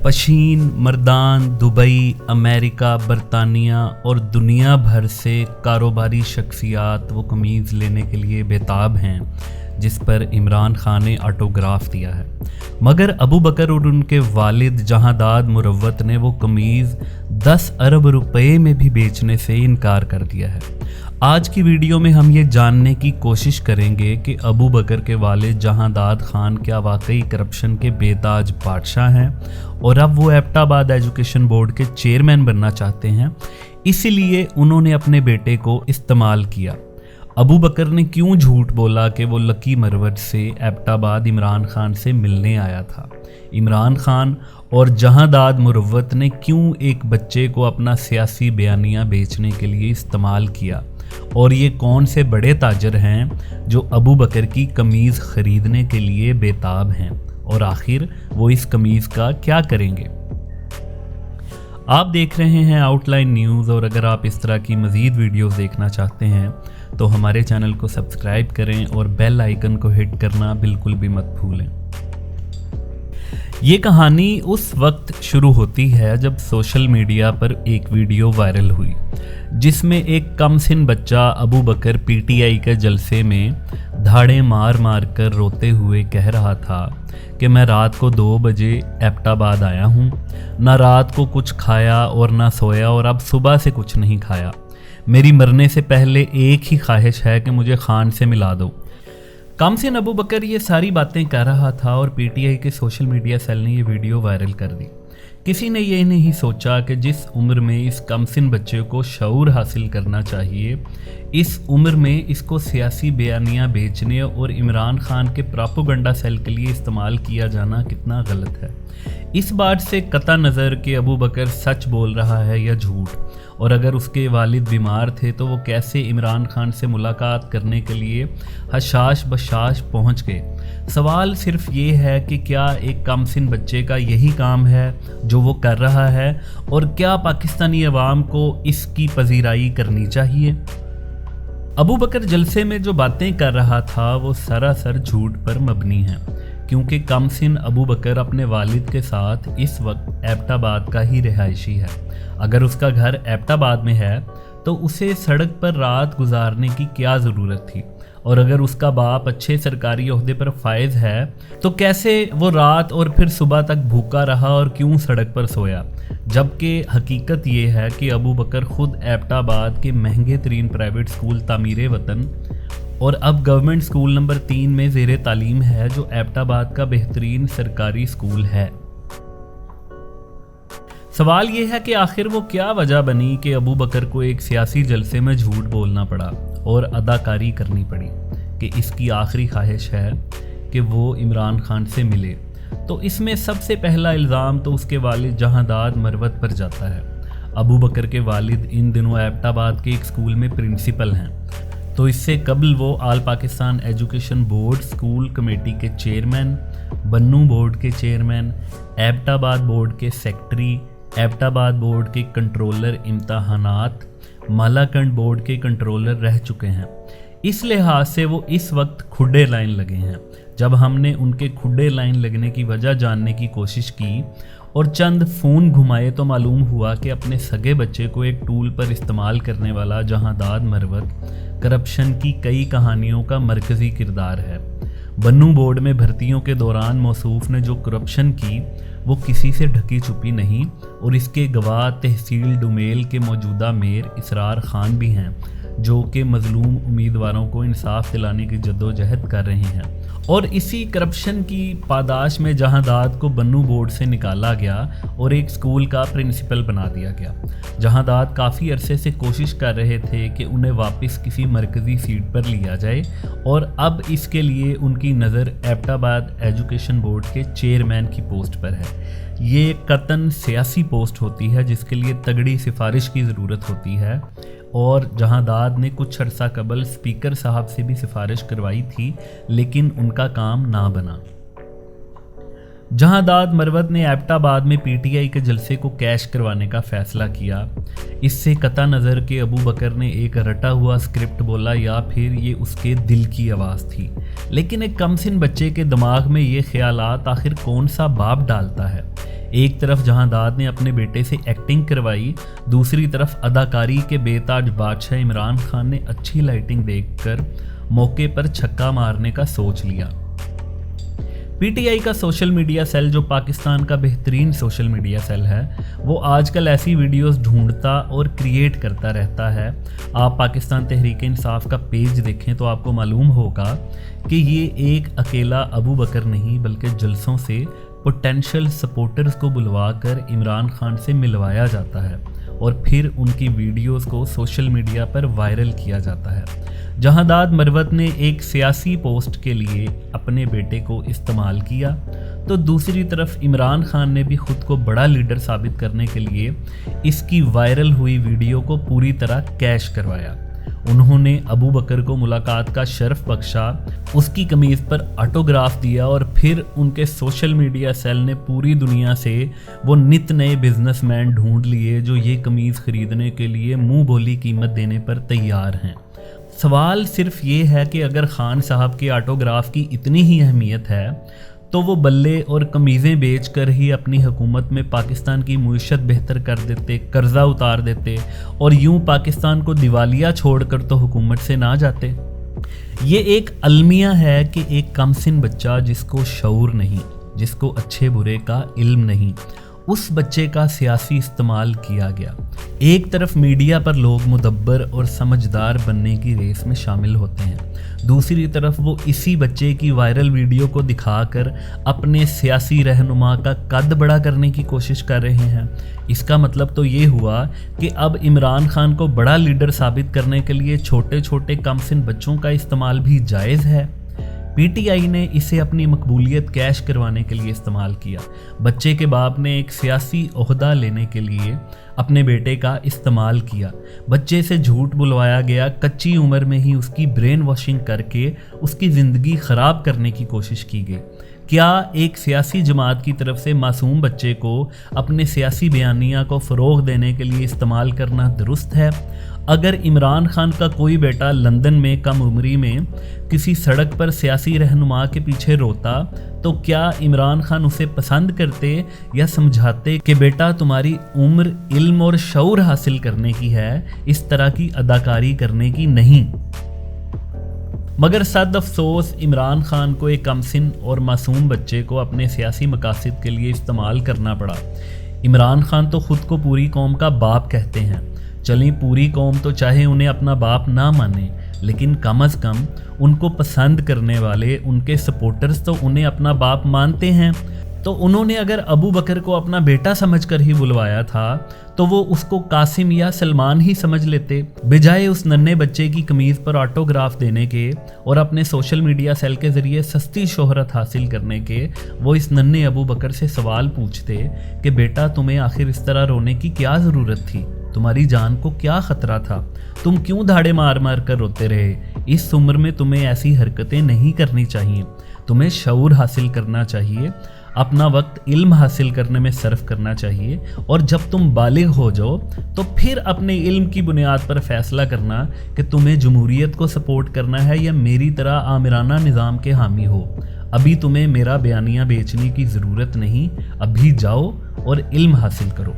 Pishin, Mardan, Dubai, America, बरतानिया और दुनिया भर से कारोबारी शख्सियात वो कमीज़ लेने के लिए बेताब हैं जिस पर इमरान खान ने ऑटोग्राफ दिया है। मगर अबू बकर और उनके वालिद जहांदाद मुरव्वत ने वो कमीज़ 10 अरब रुपए में भी बेचने से इनकार कर दिया है। आज की वीडियो में हम ये जानने की कोशिश करेंगे कि अबू बकर के वालिद जहांदाद खान क्या वाकई करप्शन के बेताज बादशाह हैं और अब वो एबटाबाद एजुकेशन बोर्ड के चेयरमैन बनना चाहते हैं, इसीलिए उन्होंने अपने बेटे को इस्तेमाल किया। अबू बकर ने क्यों झूठ बोला कि वो लकी मरवत से एबटाबाद इमरान खान से मिलने आया था। इमरान खान और जहांदाद मुरव्वत ने क्यों एक बच्चे को अपना सियासी बयानिया बेचने के लिए इस्तेमाल किया, और ये कौन से बड़े ताजर हैं जो अबू बकर की कमीज़ ख़रीदने के लिए बेताब हैं, और आखिर वो इस कमीज़ का क्या करेंगे। आप देख रहे हैं आउटलाइन न्यूज़, और अगर आप इस तरह की मज़ीद वीडियोज़ देखना चाहते हैं तो हमारे चैनल को सब्सक्राइब करें और बेल आइकन को हिट करना बिल्कुल भी मत भूलें। ये कहानी उस वक्त शुरू होती है जब सोशल मीडिया पर एक वीडियो वायरल हुई जिसमें एक कमसिन बच्चा अबू बकर पीटीआई के जलसे में धाड़े मार मार कर रोते हुए कह रहा था कि मैं रात को 2 बजे एबटाबाद आया हूँ, ना रात को कुछ खाया और ना सोया, और अब सुबह से कुछ नहीं खाया। मेरी मरने से पहले एक ही ख्वाहिश है कि मुझे खान से मिला दो। कमसिन अबू बकर ये सारी बातें कर रहा था और पीटीआई के सोशल मीडिया सेल ने ये वीडियो वायरल कर दी। किसी ने ये नहीं सोचा कि जिस उम्र में इस कमसिन बच्चे को शऊर हासिल करना चाहिए, इस उम्र में इसको सियासी बयानियाँ बेचने और इमरान खान के प्रोपेगेंडा सेल के लिए इस्तेमाल किया जाना कितना गलत है। इस बात से कता नज़र कि अबू बकर सच बोल रहा है या झूठ, और अगर उसके वालिद बीमार थे तो वो कैसे इमरान खान से मुलाकात करने के लिए हशाश बशाश पहुंच गए। सवाल सिर्फ ये है कि क्या एक कमसिन बच्चे का यही काम है जो वो कर रहा है, और क्या पाकिस्तानी अवाम को इसकी पजीराई करनी चाहिए। अबू बकर जलसे में जो बातें कर रहा था वो सरासर झूठ पर मबनी हैं, क्योंकि कमसिन अबू बकर अपने वालिद के साथ इस वक्त एबटाबाद का ही रिहायशी है। अगर उसका घर एबटाबाद में है तो उसे सड़क पर रात गुजारने की क्या ज़रूरत थी, और अगर उसका बाप अच्छे सरकारी ओहदे पर फायज है तो कैसे वो रात और फिर सुबह तक भूखा रहा और क्यों सड़क पर सोया। जबकि हकीकत ये है कि अबू बकर ख़ुद एबटाबाद के महंगे तरीन प्राइवेट स्कूल तामीर वतन और अब गवर्नमेंट स्कूल नंबर 3 में ज़ेरे तालीम है, जो एबटाबाद का बेहतरीन सरकारी स्कूल है। सवाल ये है कि आखिर वो क्या वजह बनी कि अबू बकर को एक सियासी जलसे में झूठ बोलना पड़ा और अदाकारी करनी पड़ी कि इसकी आखिरी ख्वाहिश है कि वो इमरान खान से मिले। तो इसमें सबसे पहला इल्ज़ाम तो उसके वालिद जहांदाद मरवत पर जाता है। अबू बकर के वालिद इन दिनों एबटाबाद के एक स्कूल में प्रिंसिपल हैं, तो इससे कबल वो all Pakistan education board school committee के चेयरमैन, बन्नू बोर्ड के चेयरमैन, एबटाबाद बोर्ड के सेक्रेटरी, एबटाबाद बोर्ड के कंट्रोलर इम्तहानात, मालाकंड बोर्ड के कंट्रोलर रह चुके हैं। इस लिहाज से वो इस वक्त खुडे लाइन लगे हैं। जब हमने उनके खुडे लाइन लगने की वजह जानने की कोशिश की और चंद फ़ोन घुमाए तो मालूम हुआ कि अपने सगे बच्चे को एक टूल पर इस्तेमाल करने वाला जहांदाद मरवत करप्शन की कई कहानियों का मरकज़ी किरदार है। बन्नू बोर्ड में भर्तियों के दौरान मौसूफ ने जो करप्शन की वो किसी से ढकी छुपी नहीं, और इसके गवाह तहसील डुमेल के मौजूदा मेयर इसरार खान भी हैं, जो कि मजलूम उम्मीदवारों को इंसाफ दिलाने की जद्दोजहद कर रहे हैं। और इसी करप्शन की पादाश में जहांदाद को बन्नू बोर्ड से निकाला गया और एक स्कूल का प्रिंसिपल बना दिया गया। जहांदाद काफ़ी अरसे से कोशिश कर रहे थे कि उन्हें वापस किसी मरकज़ी सीट पर लिया जाए, और अब इसके लिए उनकी नज़र एबटाबाद एजुकेशन बोर्ड के चेयरमैन की पोस्ट पर है। ये कतन सियासी पोस्ट होती है जिसके लिए तगड़ी सिफारिश की ज़रूरत होती है, और जहांदाद ने कुछ अरसा कबल स्पीकर साहब से भी सिफारिश करवाई थी, लेकिन उनका काम ना बना। जहांदाद मरवत ने एबटाबाद में पीटीआई के जलसे को कैश करवाने का फैसला किया। इससे कता नज़र के अबू बकर ने एक रटा हुआ स्क्रिप्ट बोला या फिर ये उसके दिल की आवाज़ थी। लेकिन एक कमसिन बच्चे के दिमाग में ये ख्यालात आखिर कौन सा बाप डालता है। ایک طرف جہانداد نے اپنے بیٹے سے ایکٹنگ کروائی، دوسری طرف اداکاری کے بے تاج بادشاہ عمران خان نے اچھی لائٹنگ دیکھ کر موقع پر چھکا مارنے کا سوچ لیا۔ پی ٹی آئی کا سوشل میڈیا سیل، جو پاکستان کا بہترین سوشل میڈیا سیل ہے، وہ آج کل ایسی ویڈیوز ڈھونڈتا اور کریٹ کرتا رہتا ہے۔ آپ پاکستان تحریک انصاف کا پیج دیکھیں تو آپ کو معلوم ہوگا کہ یہ ایک اکیلا ابو بکر نہیں بلکہ جلسوں سے پوٹینشل سپورٹرز کو بلوا کر عمران خان سے ملوایا جاتا ہے اور پھر ان کی ویڈیوز کو سوشل میڈیا پر وائرل کیا جاتا ہے۔ جہانداد مروت نے ایک سیاسی پوسٹ کے لیے اپنے بیٹے کو استعمال کیا تو دوسری طرف عمران خان نے بھی خود کو بڑا لیڈر ثابت کرنے کے لیے اس کی وائرل ہوئی ویڈیو کو پوری طرح کیش کروایا۔ انہوں نے ابو بکر کو ملاقات کا شرف بخشا، اس کی قمیض پر آٹوگراف دیا اور پھر ان کے سوشل میڈیا سیل نے پوری دنیا سے وہ نت نئے بزنس مین ڈھونڈ لیے جو یہ قمیض خریدنے کے لیے منہ بولی قیمت دینے پر تیار ہیں۔ سوال صرف یہ ہے کہ اگر خان صاحب کے آٹوگراف کی اتنی ہی اہمیت ہے تو وہ بلے اور قمیضیں بیچ کر ہی اپنی حکومت میں پاکستان کی معیشت بہتر کر دیتے، قرضہ اتار دیتے اور یوں پاکستان کو دیوالیہ چھوڑ کر تو حکومت سے نہ جاتے۔ یہ ایک المیہ ہے کہ ایک کم سن بچہ جس کو شعور نہیں، جس کو اچھے برے کا علم نہیں، اس بچے کا سیاسی استعمال کیا گیا۔ ایک طرف میڈیا پر لوگ مدبر اور سمجھدار بننے کی ریس میں شامل ہوتے ہیں، دوسری طرف وہ اسی بچے کی وائرل ویڈیو کو دکھا کر اپنے سیاسی رہنما کا قد بڑا کرنے کی کوشش کر رہے ہیں۔ اس کا مطلب تو یہ ہوا کہ اب عمران خان کو بڑا لیڈر ثابت کرنے کے لیے چھوٹے چھوٹے کم سن بچوں کا استعمال بھی جائز ہے۔ پی ٹی آئی نے اسے اپنی مقبولیت کیش کروانے کے لیے استعمال کیا۔ بچے کے باپ نے ایک سیاسی عہدہ لینے کے لیے اپنے بیٹے کا استعمال کیا۔ بچے سے جھوٹ بلوایا گیا، کچی عمر میں ہی اس کی برین واشنگ کر کے اس کی زندگی خراب کرنے کی کوشش کی گئی۔ کیا ایک سیاسی جماعت کی طرف سے معصوم بچے کو اپنے سیاسی بیانیہ کو فروغ دینے کے لیے استعمال کرنا درست ہے؟ اگر عمران خان کا کوئی بیٹا لندن میں کم عمری میں کسی سڑک پر سیاسی رہنما کے پیچھے روتا تو کیا عمران خان اسے پسند کرتے یا سمجھاتے کہ بیٹا تمہاری عمر علم اور شعور حاصل کرنے کی ہے، اس طرح کی اداکاری کرنے کی نہیں؟ مگر صد افسوس عمران خان کو ایک کم سن اور معصوم بچے کو اپنے سیاسی مقاصد کے لیے استعمال کرنا پڑا۔ عمران خان تو خود کو پوری قوم کا باپ کہتے ہیں۔ چلیں پوری قوم تو چاہے انہیں اپنا باپ نہ مانے، لیکن کم از کم ان کو پسند کرنے والے ان کے سپورٹرز تو انہیں اپنا باپ مانتے ہیں۔ تو انہوں نے اگر ابو بکر کو اپنا بیٹا سمجھ کر ہی بلوایا تھا تو وہ اس کو قاسم یا سلمان ہی سمجھ لیتے، بجائے اس ننھے بچے کی قمیض پر آٹوگراف دینے کے اور اپنے سوشل میڈیا سیل کے ذریعے سستی شہرت حاصل کرنے کے۔ وہ اس ننھے ابو بکر سے سوال پوچھتے کہ بیٹا تمہیں آخر اس طرح رونے کی کیا ضرورت تھی؟ تمہاری جان کو کیا خطرہ تھا؟ تم کیوں دھاڑے مار مار کر روتے رہے؟ اس عمر میں تمہیں ایسی حرکتیں نہیں کرنی چاہیے۔ تمہیں شعور حاصل کرنا چاہیے، اپنا وقت علم حاصل کرنے میں صرف کرنا چاہیے، اور جب تم بالغ ہو جاؤ تو پھر اپنے علم کی بنیاد پر فیصلہ کرنا کہ تمہیں جمہوریت کو سپورٹ کرنا ہے یا میری طرح آمرانہ نظام کے حامی ہو۔ ابھی تمہیں میرا بیانیہ بیچنے کی ضرورت نہیں، ابھی جاؤ اور علم حاصل کرو۔